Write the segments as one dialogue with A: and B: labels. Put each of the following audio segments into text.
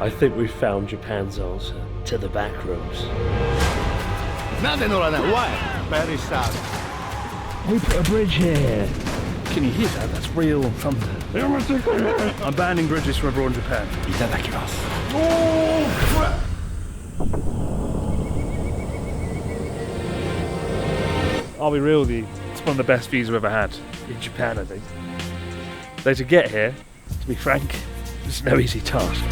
A: I think we've found Japan's answer to the Backrooms.
B: Very sad.
A: We put a bridge here. Can you hear that? That's real thunder. I'm banning bridges from abroad in Japan. Itadakimasu. I'll be real with you, it's one of the best views I've ever had in Japan, I think. Though to get here, to be frank, it's no easy task.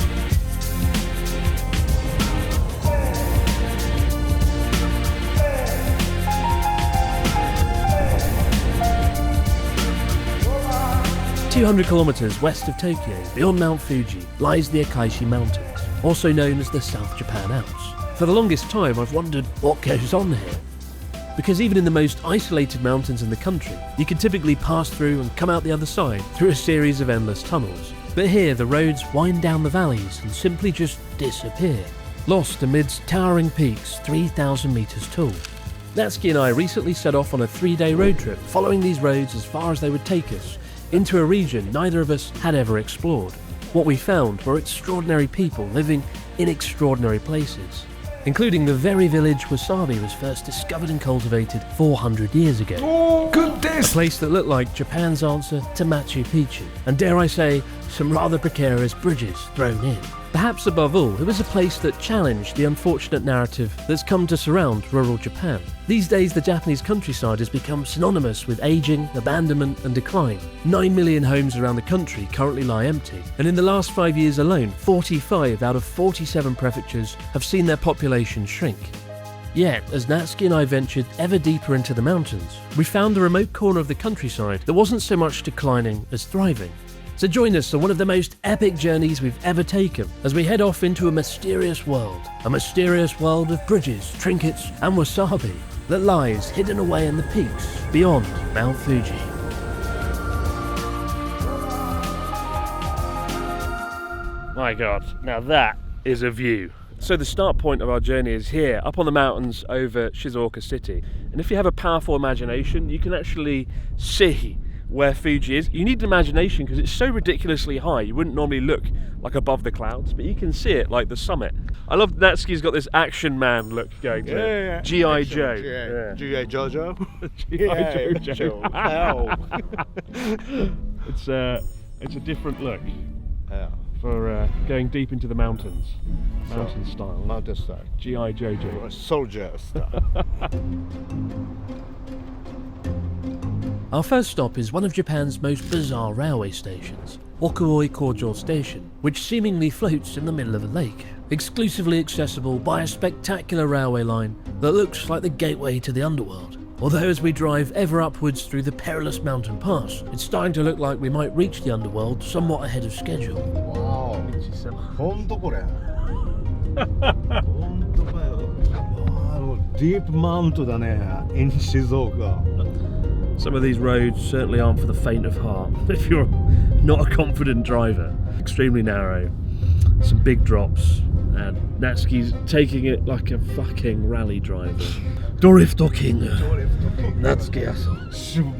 A: "200 kilometers west of Tokyo, beyond Mount Fuji, lies the Akaishi Mountains, also known as the South Japan Alps. For the longest time, I've wondered what goes on here. Because even in the most isolated mountains in the country, you can typically pass through and come out the other side through a series of endless tunnels. But here, the roads wind down the valleys and simply just disappear, lost amidst towering peaks 3,000 meters tall. Natsuki and I recently set off on a 3-day road trip, following these roads as far as they would take us, into a region neither of us had ever explored. What we found were extraordinary people living in extraordinary places, including the very village Wasabi was first discovered and cultivated 400 years ago.
B: Oh, goodness!
A: A place that looked like Japan's answer to Machu Picchu, and dare I say, some rather precarious bridges thrown in. Perhaps above all, it was a place that challenged the unfortunate narrative that's come to surround rural Japan. These days, the Japanese countryside has become synonymous with aging, abandonment and decline. 9 million homes around the country currently lie empty, and in the last 5 years alone, 45 out of 47 prefectures have seen their population shrink. Yet, as Natsuki and I ventured ever deeper into the mountains, we found a remote corner of the countryside that wasn't so much declining as thriving. So join us on one of the most epic journeys we've ever taken as we head off into a mysterious world of bridges, trinkets and wasabi that lies hidden away in the peaks beyond Mount Fuji. My God, now that is a view. So the start point of our journey is here, up on the mountains over Shizuoka City. And if you have a powerful imagination, you can actually see where Fuji is. You need an imagination because it's so ridiculously high. You wouldn't normally look like above the clouds, but you can see it like the summit. I love Natsuki's got this action man look going to it. G.I. Joe.
B: G.I. Jojo.
A: G.I. Jojo. It's a different look for going deep into the mountains. Mountain style.
B: Mountain style.
A: G.I. Jojo.
B: Soldier style.
A: Our first stop is one of Japan's most bizarre railway stations, Okuoi Kojo Station, which seemingly floats in the middle of a lake, exclusively accessible by a spectacular railway line that looks like the gateway to the underworld. Although as we drive ever upwards through the perilous mountain pass, it's starting to look like we might reach the underworld somewhat ahead of schedule.
B: Wow. 本当これ。本当かよ。Deep Mount だね。in Shizuoka.
A: Some of these roads certainly aren't for the faint of heart if you're not a confident driver. Extremely narrow, some big drops, and Natsuki's taking it like a fucking rally driver. Dorifto King, Natsuki Aso.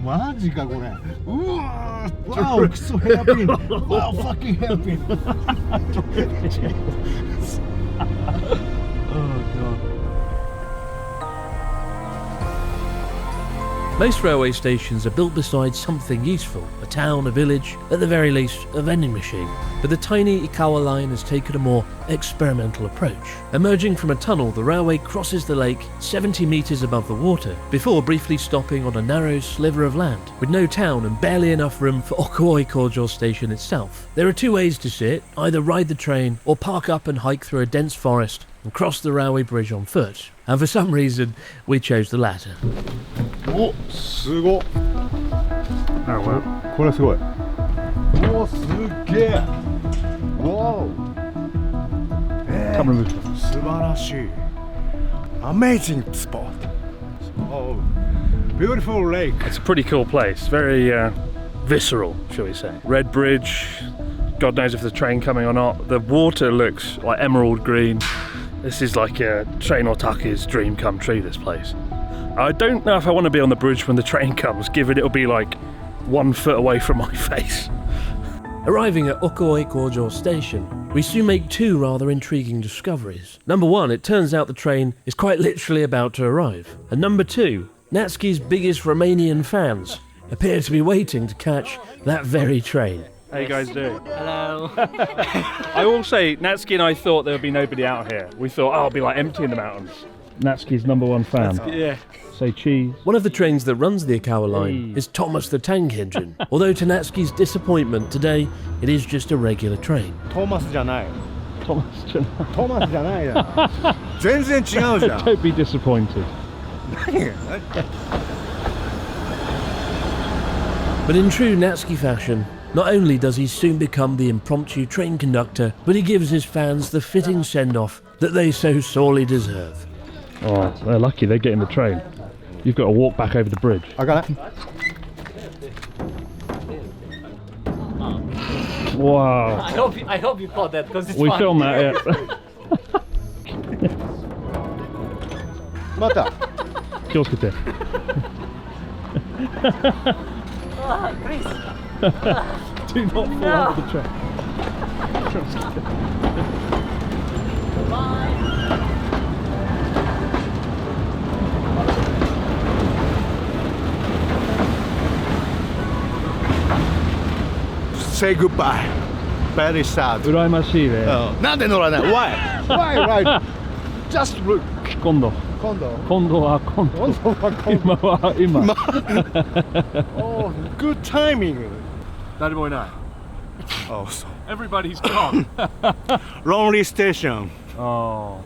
B: マジかこれ。うわー。Wow, so happy. Wow, fucking happy.
A: Oh God. Most railway stations are built beside something useful, a town, a village, at the very least a vending machine. But the tiny Ikawa line has taken a more experimental approach. Emerging from a tunnel, the railway crosses the lake 70 metres above the water, before briefly stopping on a narrow sliver of land, with no town and barely enough room for Okuoi Kojo Station itself. There are two ways to see it, either ride the train or park up and hike through a dense forest and cross the railway bridge on foot. And for some reason, we chose the latter.
B: お、すごっ。これすごい。お、すげえ。わお。素晴らしい。Amazing spot. Oh, beautiful lake.
A: It's a pretty cool place. Very visceral, shall we say. Red bridge. God knows if there's a train coming or not. The water looks like emerald green. This is like a train otaku's dream come true, this place. I don't know if I want to be on the bridge when the train comes, given it'll be like 1 foot away from my face. Arriving at Okoi Kojo Station, we soon make two rather intriguing discoveries. Number one, it turns out the train is quite literally about to arrive. And number two, Natsuki's biggest Romanian fans appear to be waiting to catch that very train.
C: How you guys doing?
D: Hello.
C: I will say, Natsuki and I thought there would be nobody out here. We thought, oh, it'll be like empty in the mountains. Natsuki's #1 fan.
D: Yeah.
C: Say cheese.
A: One of the trains that runs the Ikawa line is Thomas the Tank Engine. Although to Natsuki's disappointment today, it is just a regular train.
B: トーマスじゃない。
C: Thomas,
B: トーマスじゃないじゃん。全然違うじゃん。
C: don't be disappointed.
A: But in true Natsuki fashion, not only does he soon become the impromptu train conductor, but he gives his fans the fitting send-off that they so sorely deserve.
C: Oh, they're lucky they get in the train. You've got to walk back over the bridge.
B: 開かない。
C: Wow.
D: I hope you caught that because it's
C: We
D: fun.
C: filmed that, yeah.
B: また。
C: 気をつけて。
D: Please.
C: Do not fall out of the train.
B: Say goodbye. Very sad.
C: 羨ましいね。
B: なんで乗らない Why? Why? Right? Just look.
C: 今度。
B: 今度。
C: 今度は今度。
B: 今度は今度。
C: 今は今。
B: Oh, good timing.
C: 誰もいない。
B: Oh, so.
C: Everybody's gone.
B: Lonely station.
C: Oh.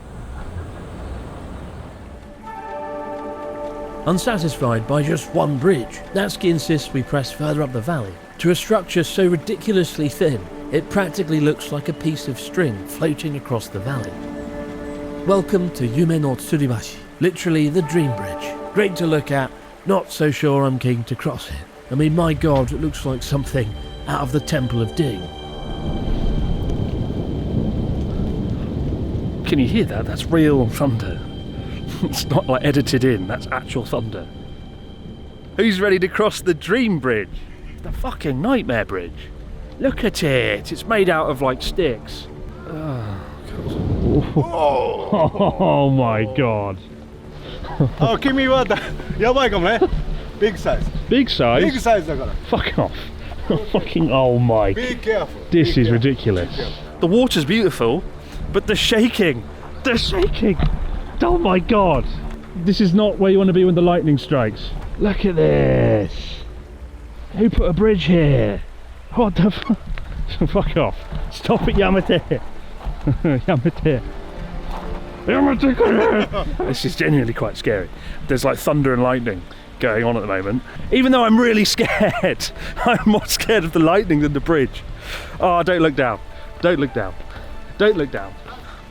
A: Unsatisfied by just one bridge, Natsuki insists we press further up the valley to a structure so ridiculously thin it practically looks like a piece of string floating across the valley. Welcome to Yume no Tsuribashi, literally the dream bridge. Great to look at, not so sure I'm keen to cross it. I mean, my god, it looks like something out of the Temple of Ding.
C: Can you hear that? That's real thunder. It's not like edited in, that's actual thunder. Who's ready to cross the dream bridge? The fucking nightmare bridge. Look at it, it's made out of like sticks. Oh my god.
B: Oh, 君はだやばいかもね。Big size.
C: Big size?
B: Big size だから。
C: Fuck off. Fucking oh my.
B: Be careful.
C: This
B: Be
C: is
B: careful.
C: ridiculous.
B: Be careful.
C: The water's beautiful, but the shaking. The shaking. Oh my god. This is not where you want to be when the lightning strikes. Look at this. Who put a bridge here? What the fuck? Fuck off. Stop it, Yamate. Yamate. Yamate. This is genuinely quite scary. There's like thunder and lightning going on at the moment. Even though I'm really scared. I'm more scared of the lightning than the bridge. Oh, don't look down. Don't look down. Don't look down.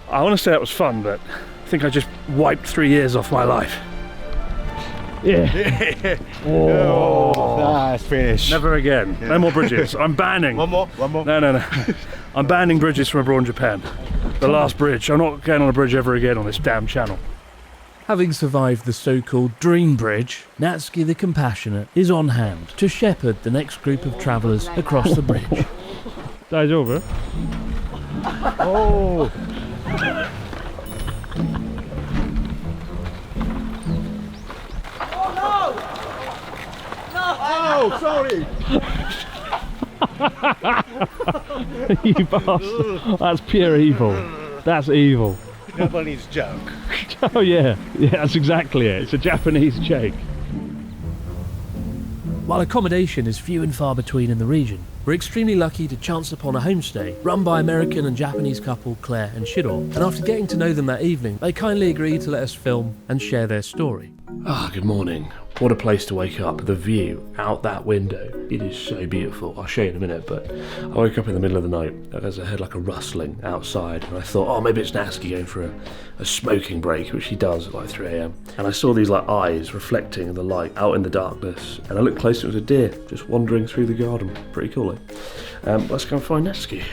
C: I want to say that was fun, but I think I just wiped 3 years off my life. Yeah.
B: Oh, nice finish.
C: Never again. No more bridges. I'm banning.
B: One more.
C: No. I'm banning bridges from abroad in Japan. The last bridge. I'm not going on a bridge ever again on this damn channel.
A: Having survived the so-called Dream Bridge, Natsuki the Compassionate is on hand to shepherd the next group of travellers across the bridge.
C: 大丈夫?
B: Oh. Oh, sorry.
C: You bastard. That's pure evil. That's evil.
B: Japanese joke.
C: Oh yeah. Yeah, that's exactly it. It's a Japanese joke.
A: While accommodation is few and far between in the region, we're extremely lucky to chance upon a homestay run by American and Japanese couple Claire and Shiro, and after getting to know them that evening, they kindly agreed to let us film and share their story. Good morning. What a place to wake up. The view out that window. It is so beautiful. I'll show you in a minute, but I woke up in the middle of the night as I heard like a rustling outside, and I thought, oh, maybe it's Natsuki going for a smoking break, which he does at like 3 a.m. And I saw these like eyes reflecting the light out in the darkness, and I looked closer, it was a deer just wandering through the garden. Pretty cool, eh? Let's go and find Natsuki.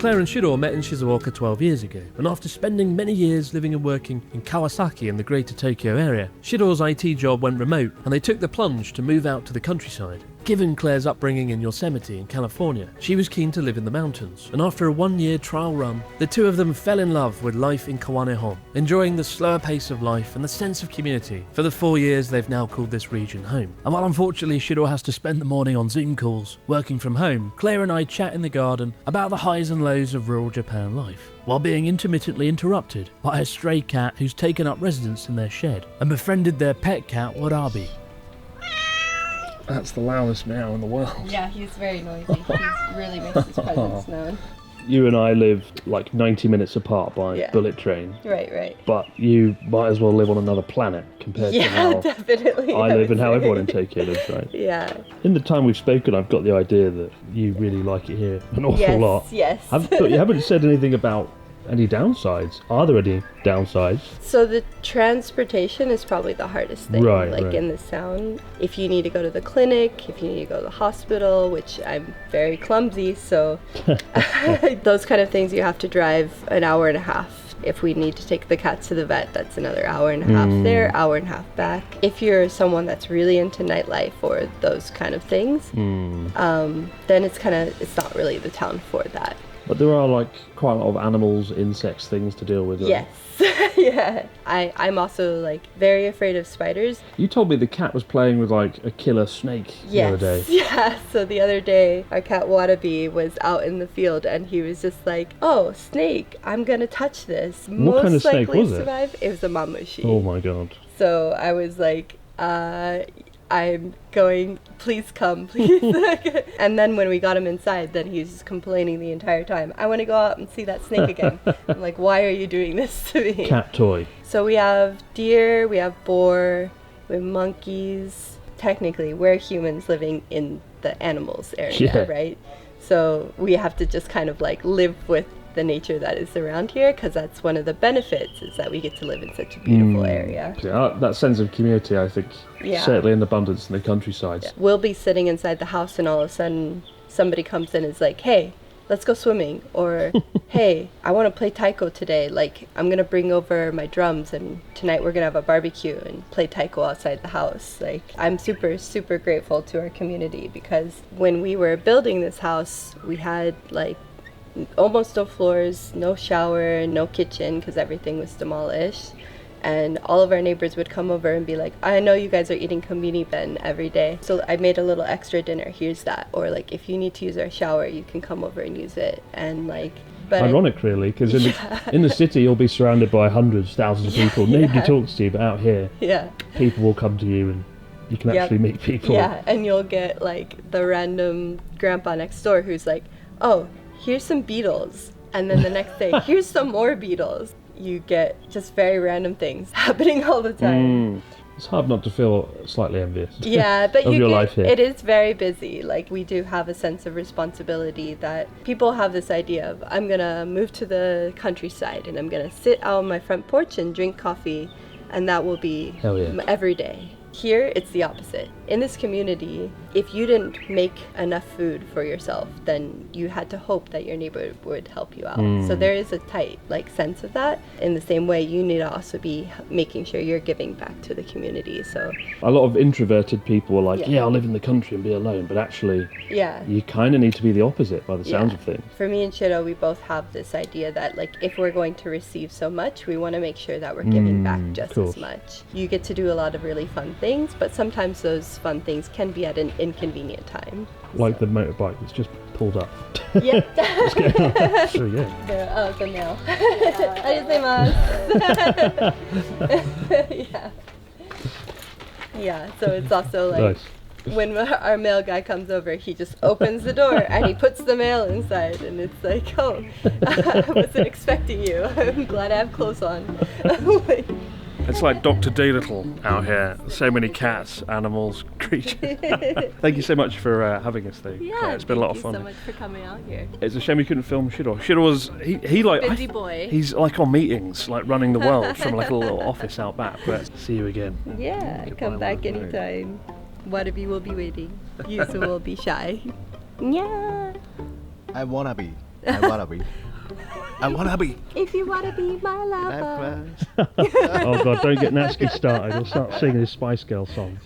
A: Claire and Shiro met in Shizuoka 12 years ago, and after spending many years living and working in Kawasaki in the greater Tokyo area, Shiro's IT job went remote and they took the plunge to move out to the countryside. Given Claire's upbringing in Yosemite in California, she was keen to live in the mountains, and after a 1-year trial run, the two of them fell in love with life in Kawanehon, enjoying the slower pace of life and the sense of community. For the 4 years they've now called this region home. And while unfortunately Shiro has to spend the morning on Zoom calls, working from home, Claire and I chat in the garden about the highs and lows of rural Japan life, while being intermittently interrupted by a stray cat who's taken up residence in their shed and befriended their pet cat Wasabi. That's the loudest meow in the world.
E: Yeah, he's very noisy. He really makes his presence known.
C: You and I live like 90 minutes apart by bullet train.
E: Right.
C: But you might as well live on another planet compared to how
E: definitely,
C: I live and how everyone in Tokyo lives, right?
E: Yeah.
C: In the time we've spoken, I've got the idea that you really like it here an awful lot.
E: Yes.
C: But you haven't said anything about any downsides. Are there any downsides?
E: So the transportation is probably the hardest thing,
C: right.
E: in this town. If you need to go to the clinic, if you need to go to the hospital, which I'm very clumsy, so those kind of things you have to drive an hour and a half. If we need to take the cats to the vet, that's another hour and a half there, hour and a half back. If you're someone that's really into nightlife or those kind of things, then it's not really the town for that.
C: But there are like quite a lot of animals, insects, things to deal with.
E: Yes. Yeah. I'm also like very afraid of spiders.
C: You told me the cat was playing with like a killer snake the other day.
E: Yeah. So the other day, our cat Wasabi was out in the field and he was just like, "Oh, snake! I'm gonna touch this.
C: What kind of snake was it?
E: Survive." It was a mamushi.
C: Oh my god.
E: So I was like, I'm going, please come, please. And then when we got him inside, then he was just complaining the entire time. I want to go out and see that snake again. I'm like, why are you doing this to me?
C: Cat toy.
E: So we have deer, we have boar, we have monkeys. Technically, we're humans living in the animals area, right? So we have to just kind of like live with the nature that is around here, because that's one of the benefits, is that we get to live in such a beautiful area.
C: Yeah, that sense of community, I think, certainly in abundance in the countryside.
E: Yeah. We'll be sitting inside the house and all of a sudden somebody comes in and is like, "Hey, let's go swimming," or "Hey, I want to play taiko today, like I'm gonna bring over my drums and tonight we're gonna have a barbecue and play taiko outside the house." Like, I'm super grateful to our community, because when we were building this house, we had like almost no floors, no shower, no kitchen, because everything was demolished. And all of our neighbors would come over and be like, "I know you guys are eating konbini ben every day, so I made a little extra dinner, here's that." Or like, if you need to use our shower, you can come over and use it. And like, but
C: ironic really, because in the city you'll be surrounded by hundreds, thousands of people. Nobody talks to you, but out here people will come to you and you can actually meet people.
E: Yeah, and you'll get like the random grandpa next door who's like, "Oh, here's some beetles," and then the next day, "Here's some more beetles." You get just very random things happening all the time.
C: It's hard not to feel slightly envious.
E: Yeah, but
C: of your life here.
E: It is very busy. Like, we do have a sense of responsibility that people have this idea of, I'm gonna move to the countryside and I'm gonna sit out on my front porch and drink coffee, and that will be every day. Here, it's the opposite. In this community, if you didn't make enough food for yourself, then you had to hope that your neighbor would help you out. So there is a tight sense of that. In the same way, you need to also be making sure you're giving back to the community. So
C: a lot of introverted people are like, I'll live in the country and be alone, but actually you kind of need to be the opposite by the sounds of things.
E: For me and Shiro, we both have this idea that if we're going to receive so much, we want to make sure that we're giving back just as much. You get to do a lot of really fun things, but sometimes those fun things can be at an inconvenient time.
C: Like the motorbike that's just pulled up.
E: Yeah.
C: What's going on? Sure,
E: so now. Yeah, so it's also
C: nice.
E: When our mail guy comes over, he just opens the door and he puts the mail inside, and it's like, "Oh, I wasn't expecting you. I'm glad I have clothes on."
C: It's like Dr. Dolittle out here. So many cats, animals, creatures. Thank you so much for having us, though.
E: Yeah,
C: it's been a lot of fun.
E: Thank you so much for coming out here.
C: It's a shame we couldn't film Shiro. Shiro was he like
E: busy boy.
C: He's like on meetings, like running the world from like a little office out back. But see you again.
E: Yeah, come back anytime. Wasabi will be waiting. Yuzu will be shy. Yeah.
B: I wanna be I wanna be. I wanna be.
E: If you wanna be my lover.
C: Oh God, don't get Natsuki started. He'll start singing his Spice Girl songs.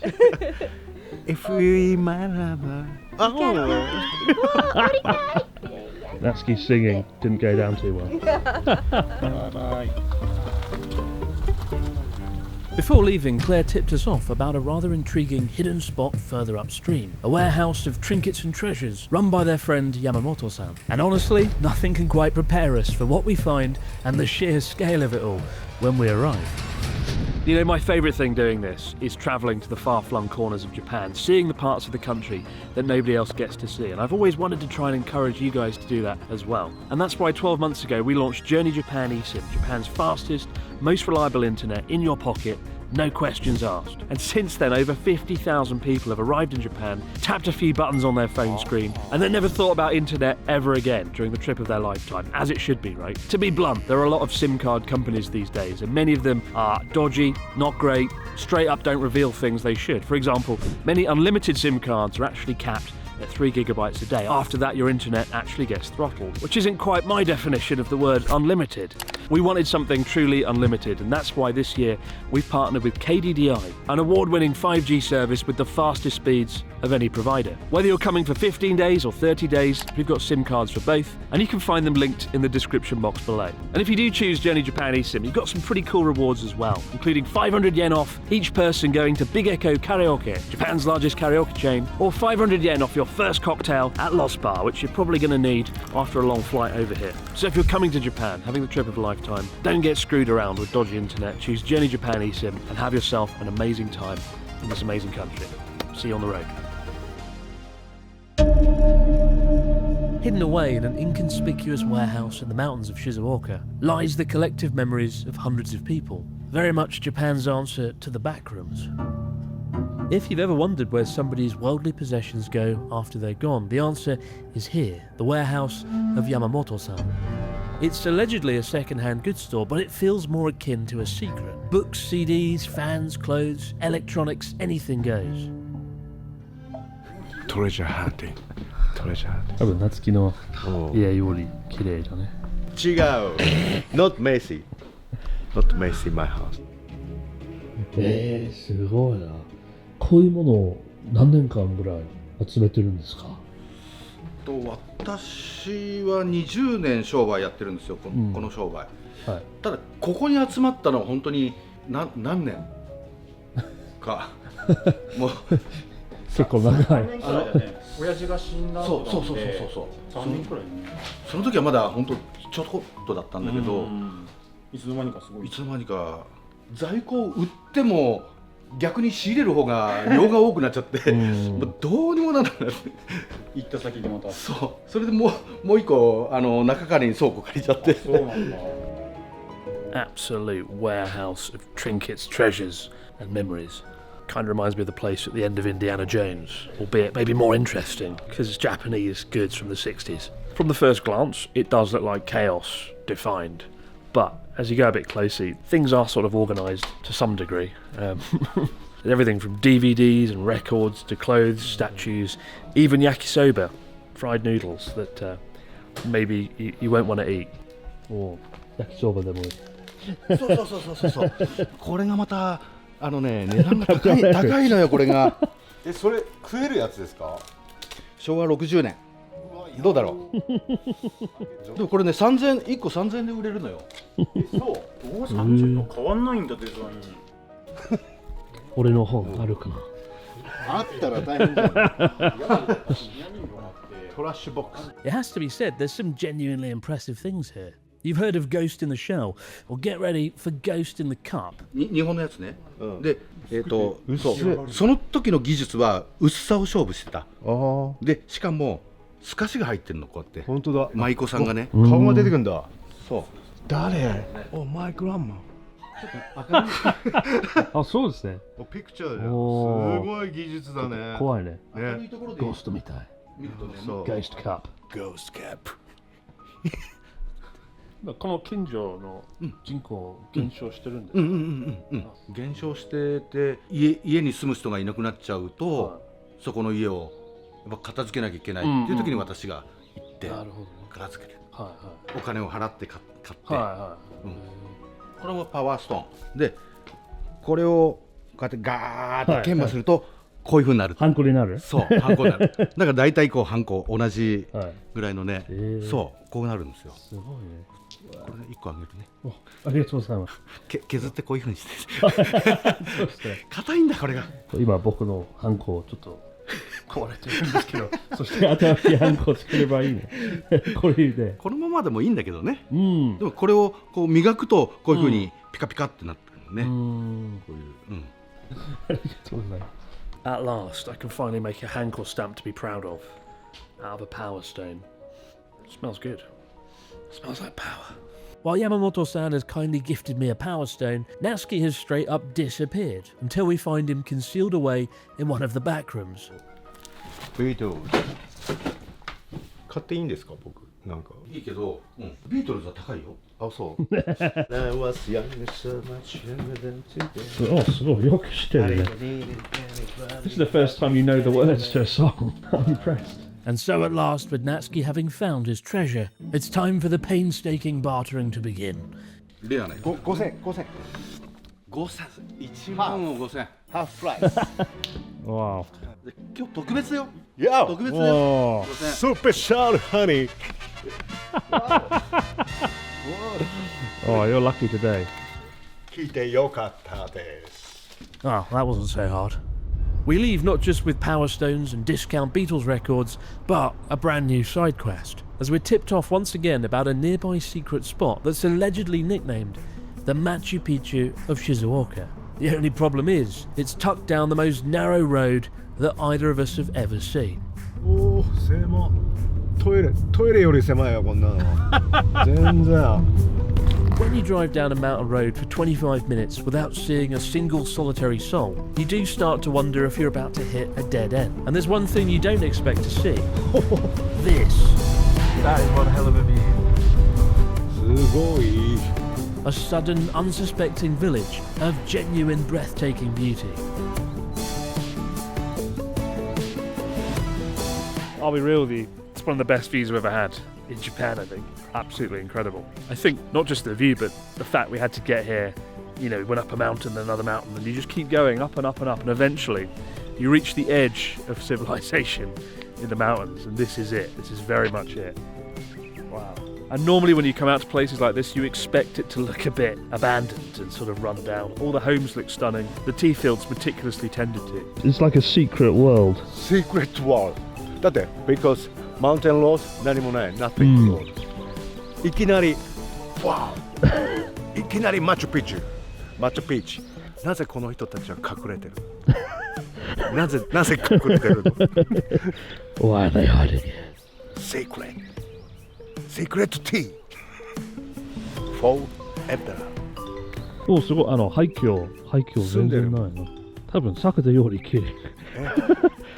B: If we my lover.
C: Natsuki's singing didn't go down too well.
B: Bye.
A: Before leaving, Claire tipped us off about a rather intriguing hidden spot further upstream, a warehouse of trinkets and treasures run by their friend Yamamoto-san. And honestly, nothing can quite prepare us for what we find and the sheer scale of it all when we arrive. You know, my favourite thing doing this is travelling to the far-flung corners of Japan, seeing the parts of the country that nobody else gets to see. And I've always wanted to try and encourage you guys to do that as well. And that's why 12 months ago we launched Journey Japan eSIM, Japan's fastest, most reliable internet in your pocket, no questions asked. And since then, over 50,000 people have arrived in Japan, tapped a few buttons on their phone screen, and then never thought about internet ever again during the trip of their lifetime, as it should be, right? To be blunt, there are a lot of SIM card companies these days, and many of them are dodgy, not great, straight up don't reveal things they should. For example, many unlimited SIM cards are actually capped at 3 gigabytes a day. After that, your internet actually gets throttled, which isn't quite my definition of the word unlimited. We wanted something truly unlimited, and that's why this year we've partnered with KDDI, an award-winning 5G service with the fastest speeds of any provider. Whether you're coming for 15 days or 30 days, we've got SIM cards for both, and you can find them linked in the description box below. And if you do choose Journey Japan eSIM, you've got some pretty cool rewards as well, including 500 yen off each person going to Big Echo Karaoke, Japan's largest karaoke chain, or 500 yen off your first cocktail at Lost Bar, which you're probably going to need after a long flight over here. So if you're coming to Japan, having the trip of a lifetime, don't get screwed around with dodgy internet, choose Journey Japan eSIM and have yourself an amazing time in this amazing country. See you on the road. Hidden away in an inconspicuous warehouse in the mountains of Shizuoka lies the collective memories of hundreds of people, very much Japan's answer to the Backrooms. If you've ever wondered where somebody's worldly possessions go after they're gone, the answer is here, the warehouse of Yamamoto-san. It's allegedly a second-hand goods store, but it feels more akin to a secret. Books, CDs, fans, clothes, electronics, anything goes.
B: Treasure hunting. Treasure hunting.
C: 多分夏希の家より綺麗だね。
B: 違う。Not messy. Not messy my house.
C: すごいな。こういうものを何年間ぐらい集めてるんですか？
F: 私は20年商売やってるんですよ、この商売、
C: はい、
F: ただここに集まったのは本当に何年かもう
C: 結構長い。
G: 親父が死んだ
F: そう
G: 3年くらい
F: その時はまだ本当ちょこっとだったんだけど、
G: いつの間にかすごい、
F: いつの間にか在庫を売っても逆に仕入れる方が量が多くなっちゃってもうどうにもならない
G: 行った先でまた
F: それでもう一個中借りに倉庫借りちゃって
G: そうなんだ。
A: Absolute warehouse of trinkets, treasures and memories. Kind of reminds me of the place at the end of Indiana Jones, albeit maybe more interesting because it's Japanese goods from the 60s. From the first glance, it does look like chaos defined, but as you go a bit closer, things are sort of organised to some degree. Everything from DVDs and records to clothes, statues, even yakisoba, fried noodles that maybe you won't want to eat.
C: Or yakisoba でもいい。
F: そうこれがまた値段が高いのよこれが
B: それ食えるやつですか？
F: 昭和60年どうだろうでもこれね1個3000円で売れるのよ
G: そう30と変わんないんだデザイン
C: 俺の本あるかな。
B: あったら大変だよ。トラッシュボックス。
A: It has to be said, there's some genuinely impressive things here. You've heard of Ghost in the Shell, or get ready for Ghost in the Cup.
F: 日本のやつね、でその時の技術は薄さを勝負してた。でしかも透かしが入ってるのこうやって。
B: 本当だ。
F: 舞妓さんがね
B: 顔が出てくるんだ。
F: そう。
B: 誰？おマイクランマン。
C: あ、そうですね。
B: ピクチャーだよ。すごい技術だね。
C: 怖いね。
F: 明るいところで
C: ゴーストみたい。
F: 見るとね。
C: Ghost Cup。Ghost
B: Cap。
C: この近所の人口減少してるんですか？
F: 減少してて家に住む人がいなくなっちゃうと、そこの家をやっぱ片付けなきゃいけないっていう時に私が行って片付けて。お金を払って買って、
C: は
F: これもパワーストーンで、これをこうやってガーッと研磨するとこういう風になる。
C: ハンコになる。
F: そうハンコになる。だから大体こうハンコ同じぐらいのね、
C: はい
F: そうこうなるんですよ。
C: すごいね。
F: これ1個あげるね。
C: お、ありがとうございます。
F: 削ってこういう風にして硬いんだこれが。
C: 今僕のハンコをちょっと壊れてるんですけど、そして新しいハンコを作ればいいね。これで
F: このままでもいいんだけどね。
C: うん。
F: でもこれをこう磨くとこういう風にピカピカってなってるのね。こういう。
C: ありがとうございます。
A: At last, I can finally make a Hankel stamp to be proud of, out of a power stone. Smells good. Smells like power. While Yamamoto-san has kindly gifted me a power stone, Natsuki has straight up disappeared until we find him concealed away in one of the back rooms.
B: ビートルズ買っていいんですか僕なんか。
F: いいけど、ビートルズは高いよ。
B: あ、そう。I was young, so much younger than today.
C: お、すごいよく知ってるね。This is the first time you know the words to a song. I'm impressed.
A: And so at last, with Natsuki having found his treasure, it's time for the painstaking bartering to begin.
F: レアね。
B: 5000 5000
F: 5000、1万を5000。
B: ハーフプライス。
C: Wow.
F: 今日特別だよ。
B: いや、
F: 特別だよ。5000。
B: スペシャルハニー。
C: Oh, you're lucky today.
B: 聞いてよかったです。
A: Oh, that wasn't so hard. We leave not just with Power Stones and discount Beatles records, but a brand new side quest, as we're tipped off once again about a nearby secret spot that's allegedly nicknamed the Machu Picchu of Shizuoka. The only problem is, it's tucked down the most narrow road that either of us have ever seen.
B: おお、狭。トイレより狭いよこんなの。全然。
A: When you drive down a mountain road for 25 minutes without seeing a single solitary soul, you do start to wonder if you're about to hit a dead end. And there's one thing you don't expect to see. This.
G: That is one hell of a view.
B: すごい。
A: A sudden, unsuspecting village of genuine breathtaking beauty.
C: I'll be real with you. It's one of the best views I've ever had in Japan, I think. Absolutely incredible. I think not just the view, but the fact we had to get here, you know, went up a mountain, then another mountain, and you just keep going up and up and up, and eventually you reach the edge of civilization in the mountains, and this is it. This is very much it. Wow. And normally when you come out to places like this, you expect it to look a bit abandoned and sort of run down. All the homes look stunning, the tea fields meticulously tended to.
H: It's like a secret world.
B: Secret world. だって because mountain road 何もない nothing road、いきなり wow いきなりマチュピチュなぜこの人たちは隠れてるなぜ隠れてるの
H: Why are they hiding here?
B: Secret tea forever
H: お、すごい。廃墟全然ないの。多分避けたより綺麗。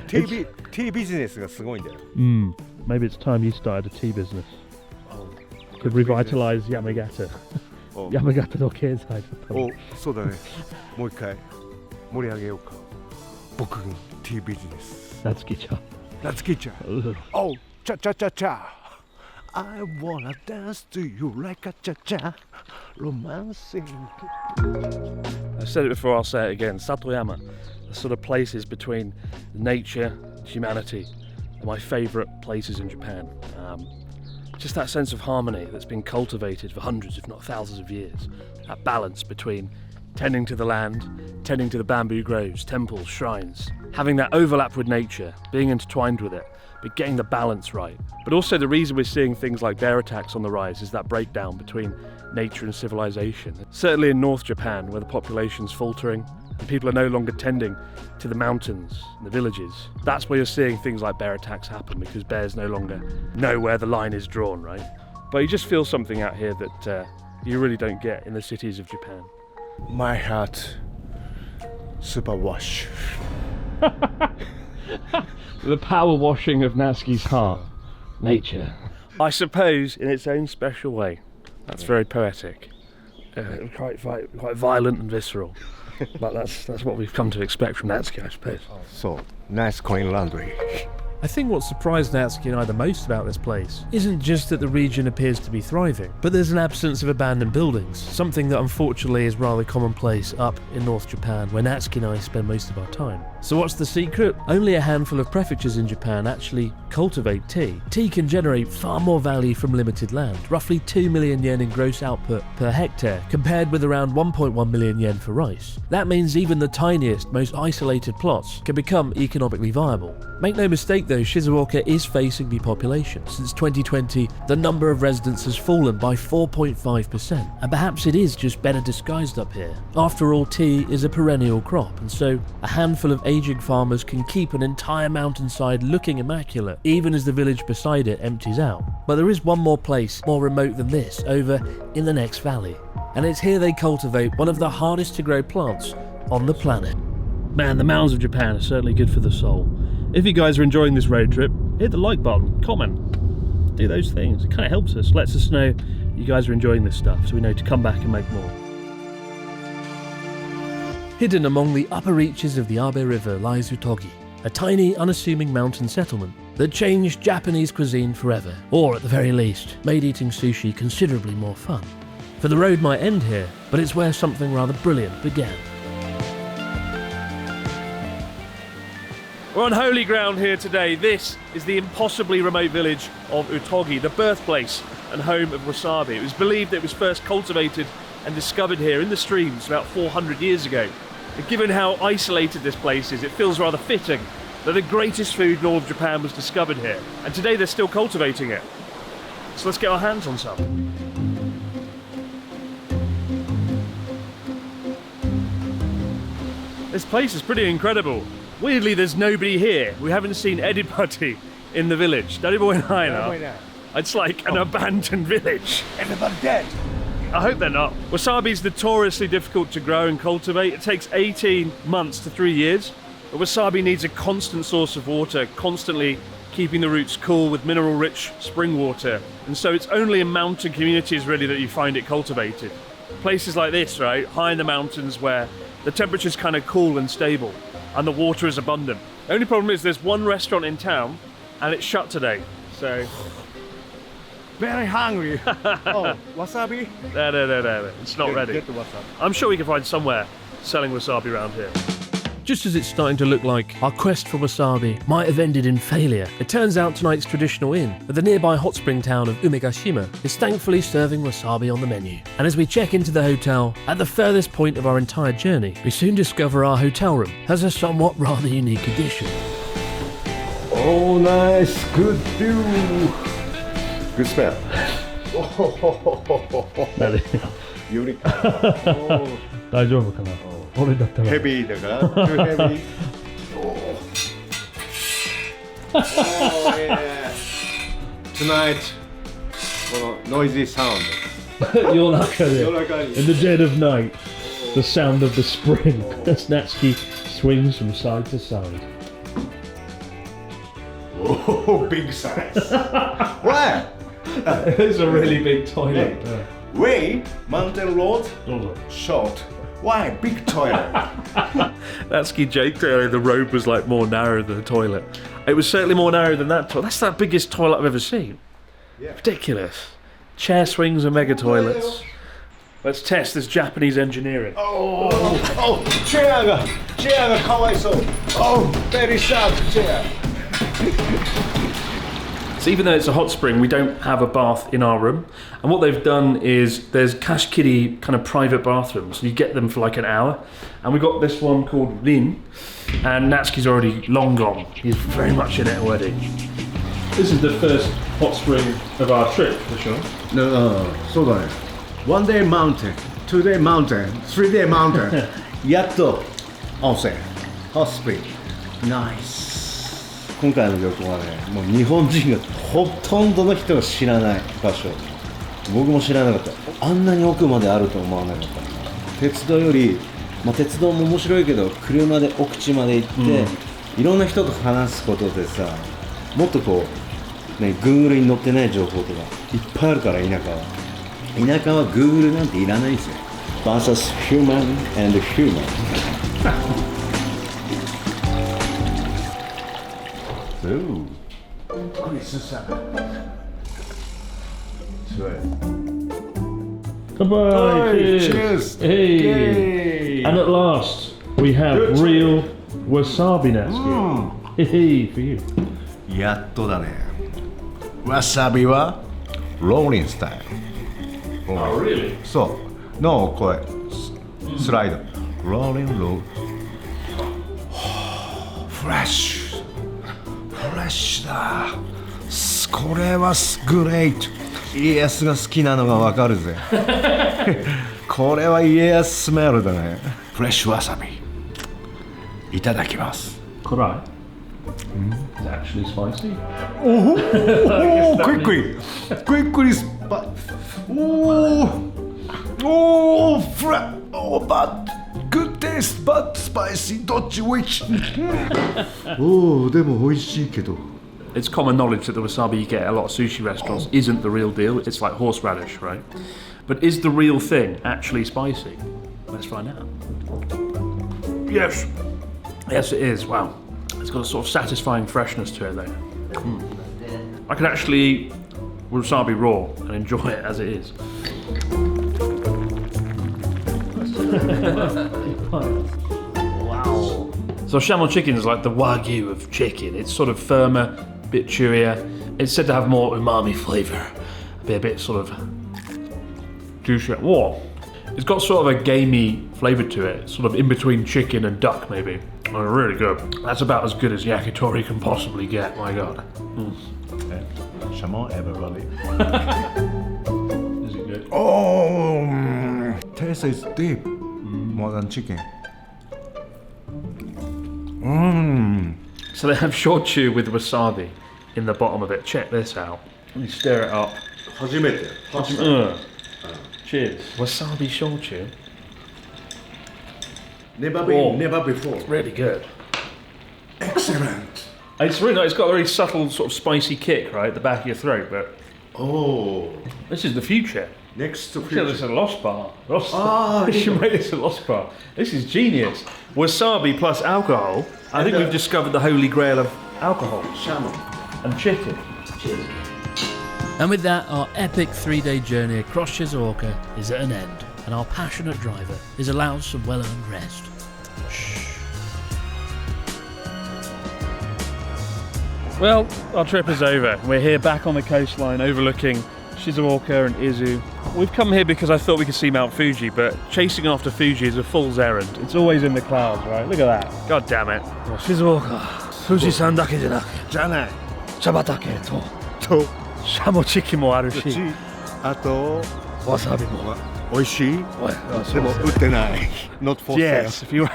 B: tea ビジネスがすごいんだよ。
H: Maybe it's time you started a tea business. Could revitalize Yamagata. Yamagata の経済だったの。
B: お、そうだね。もう一回盛り上げようか。僕の tea ビジネス。
H: Natsukiちゃん。
B: Natsukiちゃん。お、チャチャチャチャ。I wanna dance to you like a cha-cha, romancing.
C: I've said it before, I'll say it again. Satoyama, the sort of places between nature, humanity, are my favourite places in Japan. Just that sense of harmony that's been cultivated for hundreds, if not thousands of years. That balance between tending to the land, tending to the bamboo groves, temples, shrines, having that overlap with nature, being intertwined with it, but getting the balance right. But also the reason we're seeing things like bear attacks on the rise is that breakdown between nature and civilization. Certainly in North Japan, where the population's faltering and people are no longer tending to the mountains and the villages, that's where you're seeing things like bear attacks happen, because bears no longer know where the line is drawn, right? But you just feel something out here that you really don't get in the cities of Japan.
B: My heart, super wash.
H: The power washing of Natsuki's heart. Nature.
C: I suppose in its own special way. That's very poetic. Quite violent and visceral. But that's what we've come to expect from Natsuki, I suppose.
B: So, nice coin laundry.
A: I think what surprised Natsuki and I the most about this place isn't just that the region appears to be thriving, but there's an absence of abandoned buildings, something that unfortunately is rather commonplace up in North Japan, where Natsuki and I spend most of our time. So what's the secret? Only a handful of prefectures in Japan actually cultivate tea. Tea can generate far more value from limited land, roughly 2 million yen in gross output per hectare, compared with around 1.1 million yen for rice. That means even the tiniest, most isolated plots can become economically viable. Make no mistake though, Shizuoka is facing depopulation. Since 2020, the number of residents has fallen by 4.5%, and perhaps it is just better disguised up here. After all, tea is a perennial crop, and so a handful of aging farmers can keep an entire mountainside looking immaculate, even as the village beside it empties out. But there is one more place, more remote than this, over in the next valley. And it's here they cultivate one of the hardest to grow plants on the planet. Man, the mountains of Japan are certainly good for the soul. If you guys are enjoying this road trip, hit the like button, comment, do those things. It kind of helps us, lets us know you guys are enjoying this stuff, so we know to come back and make more. Hidden among the upper reaches of the Abe River lies Utogi, a tiny, unassuming mountain settlement that changed Japanese cuisine forever, or at the very least, made eating sushi considerably more fun. For the road might end here, but it's where something rather brilliant began. We're on holy ground here today. This is the impossibly remote village of Utogi, the birthplace and home of wasabi. It was believed that it was first cultivated and discovered here in the streams about 400 years ago. And given how isolated this place is, it feels rather fitting that the greatest food in all of Japan was discovered here. And today they're still cultivating it. So let's get our hands on some. This place is pretty incredible. Weirdly, there's nobody here. We haven't seen anybody in the village. It's like an abandoned village.
B: Everybody dead.
C: I hope they're not. Wasabi is notoriously difficult to grow and cultivate. It takes 18 months to 3 years. But wasabi needs a constant source of water, constantly keeping the roots cool with mineral-rich spring water. And so it's only in mountain communities really that you find it cultivated. Places like this, right, high in the mountains where the temperature's kind of cool and stable and the water is abundant. The only problem is there's one restaurant in town and it's shut today. So
B: Very hungry. Oh, wasabi?
C: no, it's not ready.
B: Get the wasabi.
C: I'm sure we can find somewhere selling wasabi around here.
A: Just as it's starting to look like our quest for wasabi might have ended in failure, it turns out tonight's traditional inn at the nearby hot spring town of Umegashima is thankfully serving wasabi on the menu. And as we check into the hotel, at the furthest point of our entire journey, we soon discover our hotel room has a somewhat rather unique addition.
B: Oh, nice. Good view. Good smell. Eureka. Oh.
H: 大丈夫かな俺だったら
B: Heavy だから Too heavy. Oh, yeah. Tonight この noisy sound.
H: You're like
B: in
H: the dead of night, the sound of the spring as Natsuki swings from side to side.
B: Oh, big size. What?
H: It's a really big toilet.
B: Way mountain road short. Why big toilet?
C: Natsuki joked earlier the road was like more narrow than the toilet. It was certainly more narrow than that toilet. That's the biggest toilet I've ever seen.
B: Yeah.
C: Ridiculous. Chair swings and mega toilets. Let's test this Japanese engineering.
B: Oh, chairがかわいそう. Oh, very sad chair.
C: So even though it's a hot spring, we don't have a bath in our room. And what they've done is there's kashikiri kind of private bathrooms. You get them for like an hour. And we've got this one called Rin. And Natsuki's already long gone. He's very much in it already. This is the first hot spring of our trip, for sure.
B: No, そうだね. One day mountain, 2 day mountain, 3 day mountain. やっと温泉 hot spring. Nice. 今回の旅行はね、もう日本人がほとんどの人が知らない場所。僕も知らなかった。あんなに奥まであると思わなかった。鉄道より、鉄道も面白いけど、車で奥地まで行って、いろんな人と話すことでさ、もっとこう、ね、Google に載ってない情報とかいっぱいあるから田舎は。田舎は Google なんていらないんですよ。versus human and human. Ooh.
C: Goodbye.
B: Cheers.
C: Hey.
B: Yay.
C: And at last, we have real wasabi Natsuki. Hey, for you.
B: やっとだね。わさびはローリングスタイル。
C: Oh, really?
B: そう。のこれスライド。ローリングロー。フレッシュ。フレッシュだ。これはグレート。家康が好きなのがわかるぜ。これは家康スメルだね。フレッシュわさび。いただきます。
C: Could I? It's actually spicy.
B: Oh, quickly, but good taste, but spicy. どっち which? でも美味しいけど。
C: It's common knowledge that the wasabi you get at a lot of sushi restaurants isn't the real deal. It's like horseradish, right? But is the real thing actually spicy? Let's find out. Yes. Yes, it is. Wow. It's got a sort of satisfying freshness to it, though. I can actually eat wasabi raw and enjoy it as it is. Wow. So Shaman chicken is like the wagyu of chicken. It's sort of firmer, a bit chewier. It's said to have more umami flavour. Be a bit sort of juicier. Whoa. It's got sort of a gamey flavour to it, sort of in between chicken and duck maybe. Oh, really good. That's about as good as yakitori can possibly get, my god.
B: Shaman everybody.
C: Is it good?
B: Oh, taste is deep more than chicken.
C: So they have shochu with wasabi in the bottom of it. Check this out. Let me stir it up.
B: 初めて。
C: Cheers. Wasabi shochu.
B: Never
C: Oh.
B: never before.
C: Really good.
B: Excellent.
C: It's really nice. It's got a very subtle sort of spicy kick, right, at the back of your throat, but
B: Oh,
C: this is the future.
B: next to
C: Should have this
B: future.
C: at Lost Bar. Lost
B: Ah,
C: we should make this a Lost Bar. This is genius. Wasabi plus alcohol. I think we've discovered the holy grail of alcohol.
B: Shaman.
C: And chicken.
A: And with that, our epic 3-day journey across Shizuoka is at an end, and our passionate driver is allowed some well-earned rest.
C: Well, our trip is over. We're here back on the coastline overlooking Shizuoka and Izu. We've come here because I thought we could see Mount Fuji, but chasing after Fuji is a fool's errand. It's always in the clouds, right? Look at that. God damn it. Shizuoka, Fuji-san dakeじゃなく、
B: じゃない。
C: 茶畑と、
B: と、
C: シャモチキもあるし、
B: あと、
C: わさびも。
B: 美味しい。でも売ってない。Not for sale.
C: Yes, if you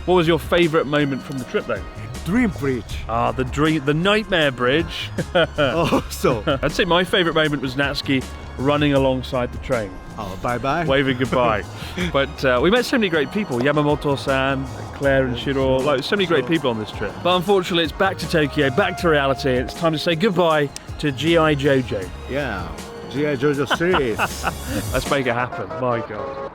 C: What was your favourite moment from the trip though?
B: Dream Bridge.
C: Ah, the nightmare bridge.
B: Oh, so.
C: I'd say my favourite moment was Natsuki running alongside the train,
B: Oh, bye bye.
C: waving goodbye. But we met so many great people, Yamamoto-san, Claire and Shiro, like so many great people on this trip. But unfortunately it's back to Tokyo, back to reality. It's time to say goodbye to G.I. Jojo.
B: Yeah. G.I. Jojo series.
C: Let's make it happen, my god.